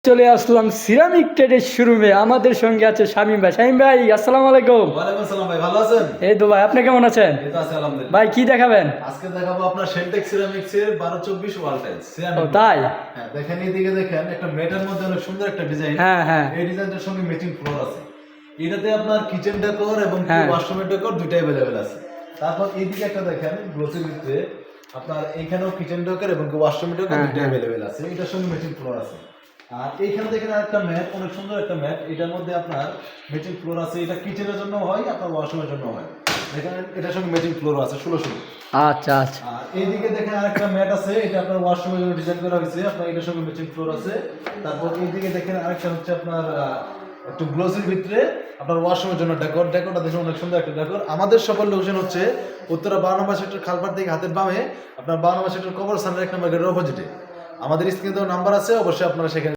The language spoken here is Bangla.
চলে আসলাম সিরামিক ট্রেডের শোরুমে। আমাদের সঙ্গে আছে শামীম ভাই। শামীম ভাই, আসসালামু আলাইকুম। ওয়ালাইকুম আসসালাম ভাই, ভালো আছেন? এই তো ভাই, আপনি কেমন আছেন? এই তো আছি আলহামদুলিল্লাহ। ভাই কি দেখাবেন? আজকে দেখাবো আপনার শেলটেক সিরামিক্স এর 1224 ওয়াল টাইলস ও সিরামিক। তাই? হ্যাঁ, দেখেন এইদিকে দেখেন একটা মেটার মধ্যে অনেক সুন্দর একটা ডিজাইন। হ্যাঁ হ্যাঁ এই ডিজাইনটার সঙ্গে ম্যাচিং ফ্লোর আছে। এটাতে আপনার কিচেন ডেকোর এবং হ্যাঁ। ওয়াশরুমের ডেকোর দুইটাই अवेलेबल আছে। তারপর এইদিকে একটা দেখেন গ্লোসির ভিতরে আপনার এইখানেও কিচেন ডেকোর এবং ওয়াশরুমের ডেকোর হ্যাঁ, দুইটাই হ্যাঁ। अवेलेबल আছে। এটার সঙ্গে ম্যাচিং ফ্লোর আছে। আর এইখানে দেখেন আরেকটা ম্যাট, অনেক সুন্দর একটা ম্যাট। এটার মধ্যে আপনার ম্যাচিং ফ্লোর আছে। এটা কিচেনের জন্য হয়, আপনার ওয়াশরুমের জন্য হয়। দেখেন এটার সঙ্গে ম্যাচিং ফ্লোর আছে 1600। আচ্ছা আচ্ছা। আর এইদিকে দেখেন আরেকটা ম্যাট আছে, এটা আপনার ওয়াশরুমের জন্য ডিজাইন করা হয়েছে। আপনার এটার সঙ্গে ম্যাচিং ফ্লোর আছে। তারপর এইদিকে দেখেন আরেকটা হচ্ছে আপনার একটু গ্লোসির ভিতরে আপনার ওয়াশরুমের জন্য ডেকোর। ডেকোরটা দেখুন অনেক সুন্দর একটা ডেকোর। আমাদের সকল লোকেশন হচ্ছে উত্তরা 12 নম্বর সেক্টর খালপাড় থেকে হাতের বামে, আপনার 12 নম্বর সেক্টর কবরস্থানের 1 নম্বর গেটের অপোজিটে। আমাদের স্ক্রিনে তো নাম্বার আছে, অবশ্যই আপনারা সেখানে